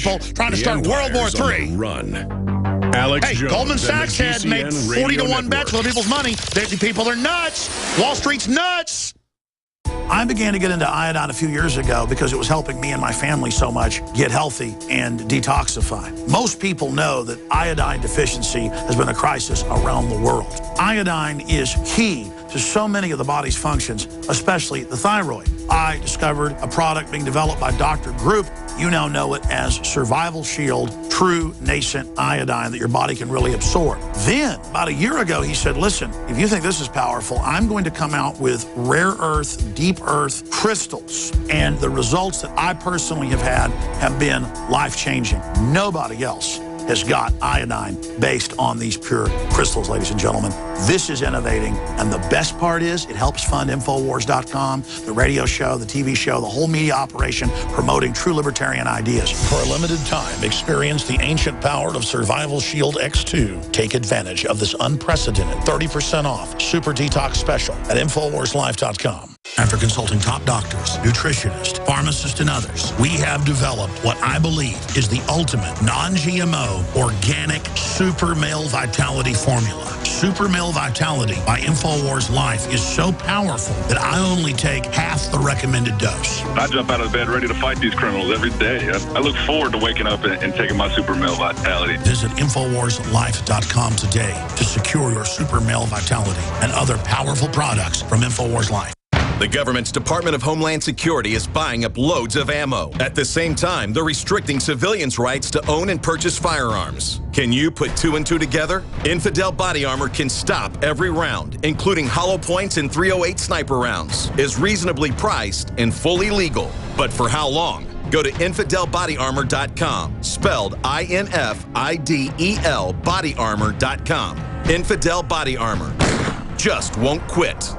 people trying to start World War III. Run. Alex Hey, Jones Goldman Sachs had made 40-to-1 bets with other people's money. The people are nuts. Wall Street's nuts. I began to get into iodine a few years ago because it was helping me and my family so much get healthy and detoxify. Most people know that iodine deficiency has been a crisis around the world. Iodine is key to so many of the body's functions, especially the thyroid. I discovered a product being developed by Dr. Group. You now know it as Survival Shield, true nascent iodine that your body can really absorb. Then, about a year ago, he said, listen, if you think this is powerful, I'm going to come out with rare earth, deep earth crystals. And the results that I personally have had have been life-changing. Nobody else has got iodine based on these pure crystals, ladies and gentlemen. This is innovating, and the best part is it helps fund Infowars.com, the radio show, the TV show, the whole media operation promoting true libertarian ideas. For a limited time, experience the ancient power of Survival Shield X2. Take advantage of this unprecedented 30% off super detox special at InfoWarsLife.com. After consulting top doctors, nutritionists, pharmacists, and others, we have developed what I believe is the ultimate non-GMO, organic Super Male Vitality formula. Super Male Vitality by InfoWars Life is so powerful that I only take half the recommended dose. I jump out of bed ready to fight these criminals every day. I look forward to waking up and taking my Super Male Vitality. Visit InfoWarsLife.com today to secure your Super Male Vitality and other powerful products from InfoWars Life. The government's Department of Homeland Security is buying up loads of ammo. At the same time, they're restricting civilians' rights to own and purchase firearms. Can you put two and two together? Infidel Body Armor can stop every round, including hollow points and .308 sniper rounds, is reasonably priced and fully legal. But for how long? Go to InfidelBodyArmor.com, spelled INFIDEL bodyarmor.com. Infidel Body Armor. Just won't quit.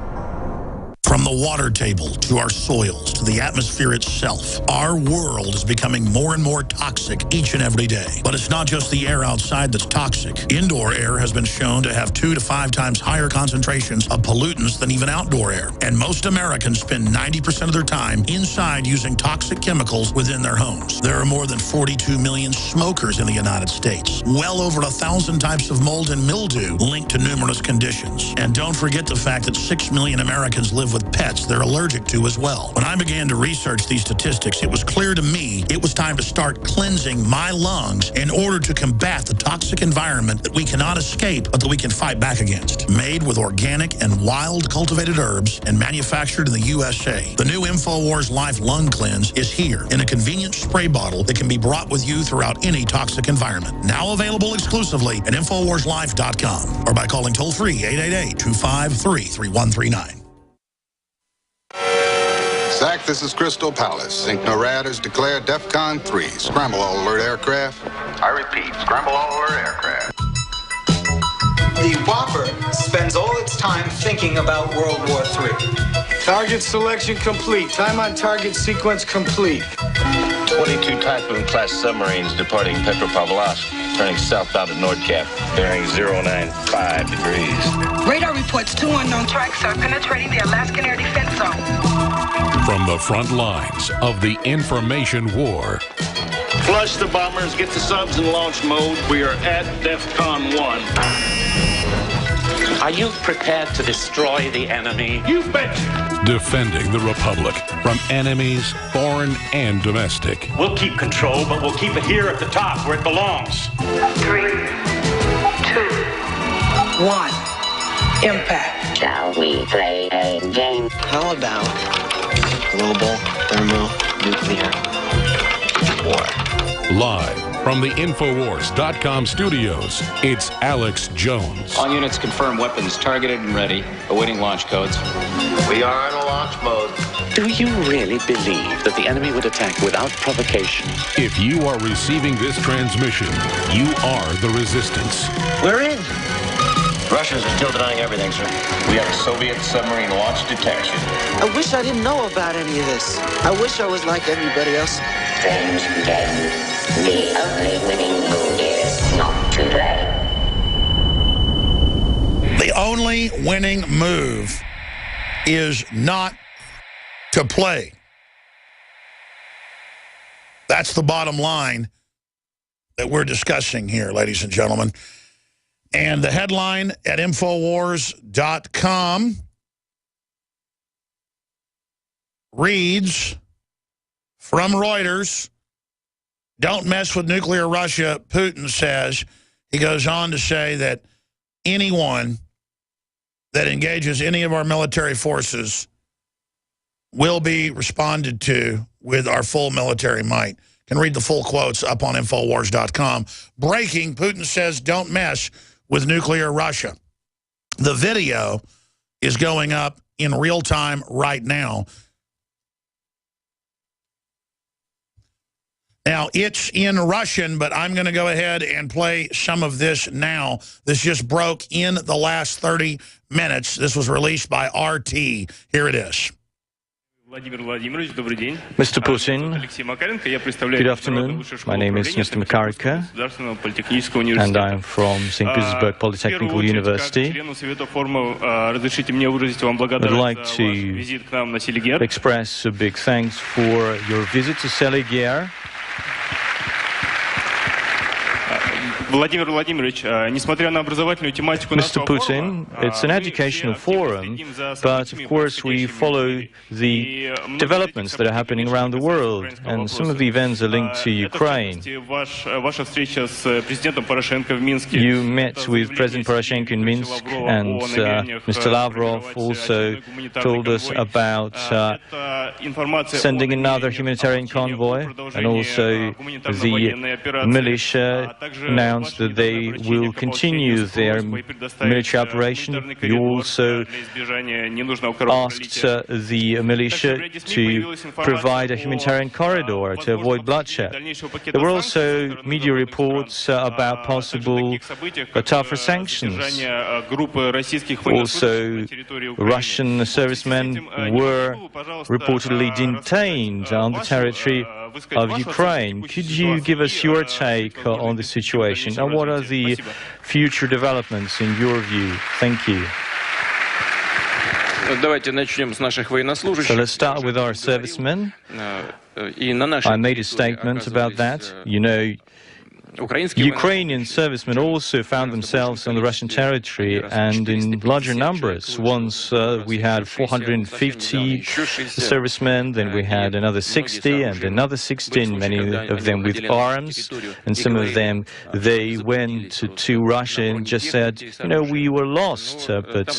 From the water table to our soils to the atmosphere itself, our world is becoming more and more toxic each and every day. But it's not just the air outside that's toxic. Indoor air has been shown to have 2 to 5 times higher concentrations of pollutants than even outdoor air. And most Americans spend 90% of their time inside using toxic chemicals within their homes. There are more than 42 million smokers in the United States. Well over 1,000 types of mold and mildew linked to numerous conditions. And don't forget the fact that 6 million Americans live with pets they're allergic to as well. When I began to research these statistics, it was clear to me it was time to start cleansing my lungs in order to combat the toxic environment that we cannot escape, but that we can fight back against. Made with organic and wild cultivated herbs and manufactured in the USA, the new InfoWars Life Lung Cleanse is here in a convenient spray bottle that can be brought with you throughout any toxic environment. Now available exclusively at InfoWarsLife.com or by calling toll-free 888-253-3139. Zach, this is Crystal Palace. Think NORAD has declared DEFCON 3. Scramble all alert aircraft. I repeat, scramble all alert aircraft. The Whopper spends all its time thinking about World War III. Target selection complete. Time on target sequence complete. 22 Typhoon-class submarines departing Petropavlovsk, turning southbound at Nordkap, bearing 095 degrees. Radar reports 2 unknown tracks are penetrating the Alaskan air defense zone. From the front lines of the information war. Flush the bombers, get the subs in launch mode. We are at DEFCON 1. Are you prepared to destroy the enemy? You betcha. Defending the Republic from enemies, foreign and domestic. We'll keep control, but we'll keep it here at the top where it belongs. 3, 2, 1. Impact. Shall we play a game? How about global thermonuclear war? Live from the Infowars.com studios, it's Alex Jones. All units confirm weapons targeted and ready, awaiting launch codes. We are in a launch mode. Do you really believe that the enemy would attack without provocation? If you are receiving this transmission, you are the resistance. We're in. Russians are still denying everything, sir. We have Soviet submarine launch detection. I wish I didn't know about any of this. I wish I was like everybody else. Strange game. The only winning move is not to play. The only winning move is not to play. That's the bottom line. that we're discussing here, ladies and gentlemen. And the headline at Infowars.com reads from Reuters, "Don't mess with nuclear Russia," Putin says. He goes on to say that anyone that engages any of our military forces will be responded to with our full military might. Can read the full quotes up on Infowars.com. Breaking, Putin says don't mess with nuclear Russia. The video is going up in real time right now. Now, it's in Russian, but I'm going to go ahead and play some of this now. This just broke in the last 30 minutes. This was released by RT. Here it is. Mr. Putin, good afternoon. My name is Mr. Makarika, and I am from St. Petersburg Polytechnical University. I'd like to express a big thanks for your visit to Seliger. Mr. Putin, it's an educational forum, but of course we follow the developments that are happening around the world, and some of the events are linked to Ukraine. You met with President Poroshenko in Minsk, and Mr. Lavrov also told us about sending another humanitarian convoy, and also the militia announced that they will continue their military operation. You also asked the militia to provide a humanitarian corridor to avoid bloodshed. There were also media reports about possible tougher sanctions. Also, Russian servicemen were reportedly detained on the territory of Ukraine. Could you give us your take on the situation, and what are the future developments in your view? Thank you. So let's start with our servicemen. I made a statement about that. You know, Ukrainian servicemen also found themselves on the Russian territory, and in larger numbers. Once we had 450 servicemen, then we had another 60 and another 16, many of them with arms, and some of them, they went to Russia and just said, you know, we were lost, but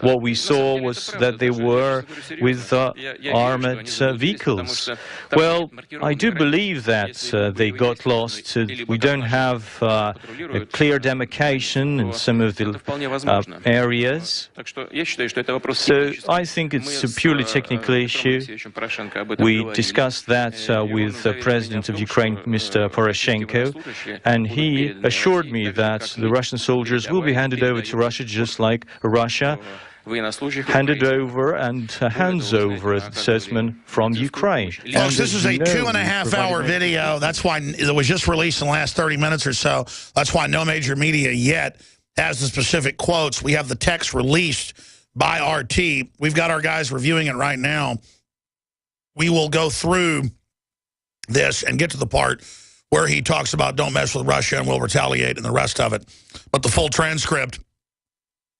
what we saw was that they were with armored vehicles. Well, I do believe that they got lost. We don't have a clear demarcation in some of the areas. So I think it's a purely technical issue. We discussed that with the President of Ukraine, Mr. Poroshenko, and he assured me that the Russian soldiers will be handed over to Russia, just like Russia handed over and hands over the servicemen from Ukraine. Folks, this is a 2.5-hour video. That's why it was just released in the last 30 minutes or so. That's why no major media yet has the specific quotes. We have the text released by RT. We've got our guys reviewing it right now. We will go through this and get to the part where he talks about don't mess with Russia and we'll retaliate and the rest of it. But the full transcript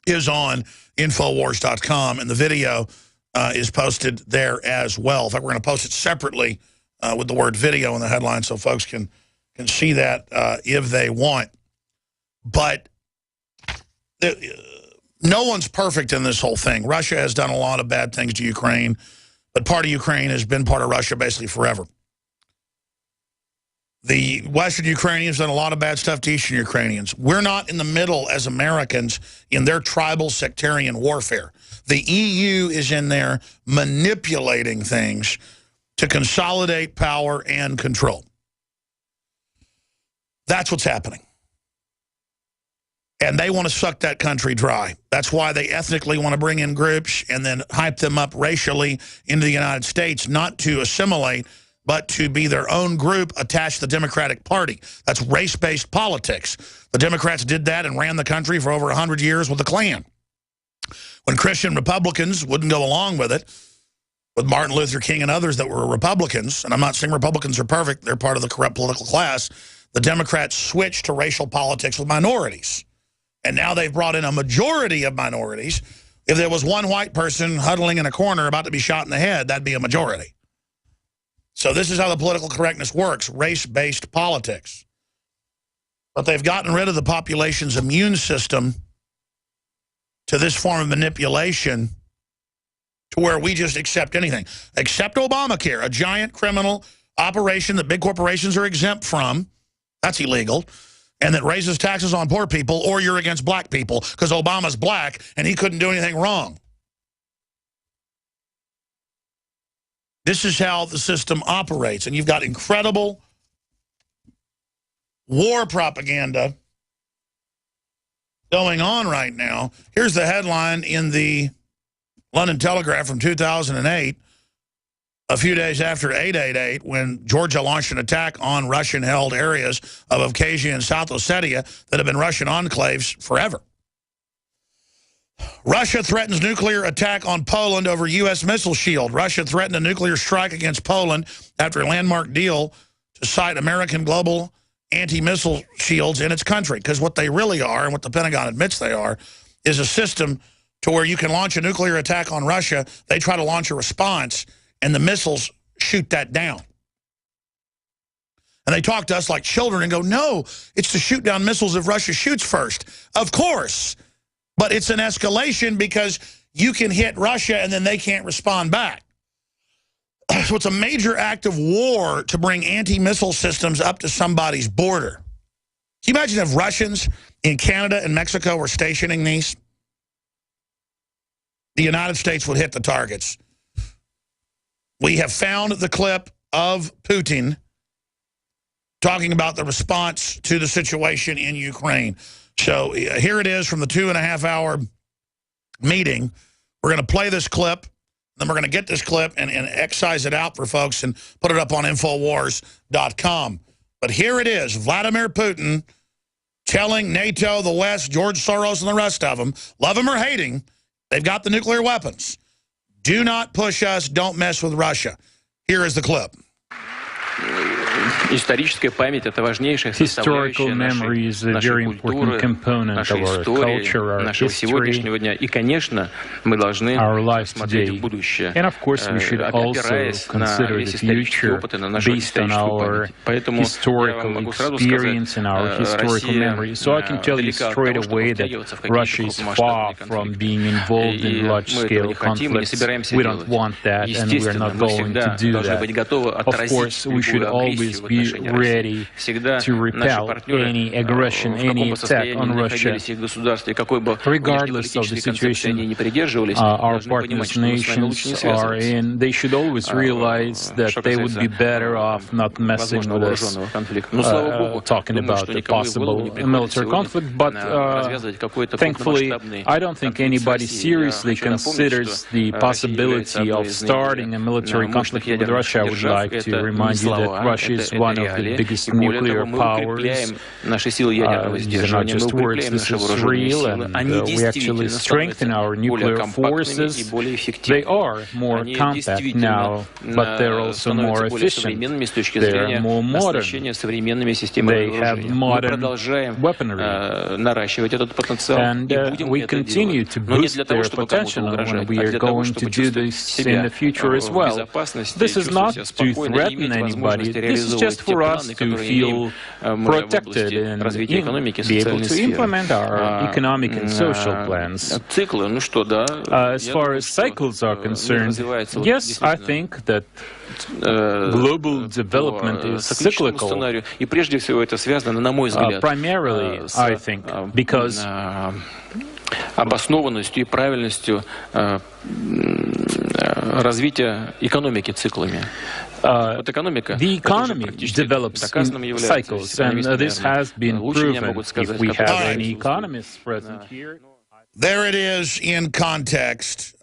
is on Infowars.com, and the video is posted there as well. In fact, we're going to post it separately with the word video in the headline so folks can see that if they want. But no one's perfect in this whole thing. Russia has done a lot of bad things to Ukraine, but part of Ukraine has been part of Russia basically forever. The Western Ukrainians done a lot of bad stuff to Eastern Ukrainians. We're not in the middle as Americans in their tribal sectarian warfare. The EU is in there manipulating things to consolidate power and control. That's what's happening. And they want to suck that country dry. That's why they ethnically want to bring in groups and then hype them up racially into the United States, not to assimilate, but to be their own group attached to the Democratic Party. That's race-based politics. The Democrats did that and ran the country for over 100 years with the Klan. When Christian Republicans wouldn't go along with it, with Martin Luther King and others that were Republicans, and I'm not saying Republicans are perfect, they're part of the corrupt political class, the Democrats switched to racial politics with minorities. And now they've brought in a majority of minorities. If there was one white person huddling in a corner about to be shot in the head, that'd be a majority. So this is how the political correctness works, race-based politics. But they've gotten rid of the population's immune system to this form of manipulation to where we just accept anything. Accept Obamacare, a giant criminal operation that big corporations are exempt from. That's illegal. And that raises taxes on poor people, or you're against black people because Obama's black and he couldn't do anything wrong. This is how the system operates. And you've got incredible war propaganda going on right now. Here's the headline in the London Telegraph from 2008, a few days after 888, when Georgia launched an attack on Russian-held areas of Abkhazia and South Ossetia that have been Russian enclaves forever. Russia threatens nuclear attack on Poland over U.S. missile shield. Russia threatened a nuclear strike against Poland after a landmark deal to cite American global anti-missile shields in its country. Because what they really are, and what the Pentagon admits they are, is a system to where you can launch a nuclear attack on Russia, they try to launch a response, and the missiles shoot that down. And they talk to us like children and go, no, it's to shoot down missiles if Russia shoots first. Of course. But it's an escalation because you can hit Russia and then they can't respond back. So it's a major act of war to bring anti-missile systems up to somebody's border. Can you imagine if Russians in Canada and Mexico were stationing these? The United States would hit the targets. We have found the clip of Putin talking about the response to the situation in Ukraine. So here it is from the 2.5-hour meeting. We're going to play this clip. Then we're going to get this clip and excise it out for folks and put it up on Infowars.com. But here it is, Vladimir Putin telling NATO, the West, George Soros, and the rest of them, love them or hate him, they've got the nuclear weapons. Do not push us. Don't mess with Russia. Here is the clip. Historical memory is a very important component of our culture, our history, our lives today. And of course, we should also consider the future based on our historical experience and our historical memory. So I can tell you straight away that Russia is far from being involved in large-scale conflicts. We don't want that, and we're not going to do that. Of course, we should always be ready to repel any aggression, any attack on Russia, regardless of the situation our partners nations are in. They should always realize that they would be better off not messing with us, talking about a possible military conflict. But thankfully, I don't think anybody seriously considers the possibility of starting a military conflict with Russia. I would like to remind you that Russia is one of the biggest nuclear powers. These are not just words, this is real, and we actually strengthen our nuclear forces. They are more compact now, but they're also more efficient. They're more modern. They have modern weaponry. And we continue to boost their potential, and we are going to do this in the future as well. This is not to threaten anybody. This is just for us to feel protected and be able to implement our economic and social plans. As far as cycles are concerned, yes, I think that global development is cyclical. Primarily, I think, because обоснованностью и правильностью развития экономики циклами. The economy develops in cycles, and this has been proven. If we have any economists present here. There it is in context.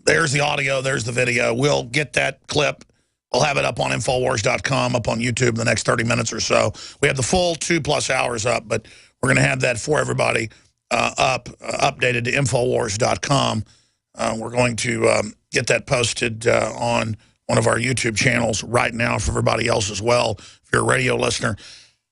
There's the audio, there's the video. We'll get that clip. We'll have it up on Infowars.com, up on YouTube in the next 30 minutes or so. We have the full 2+ hours up, but we're going to have that for everybody updated to Infowars.com. We're going to get that posted on one of our YouTube channels right now for everybody else as well, if you're a radio listener.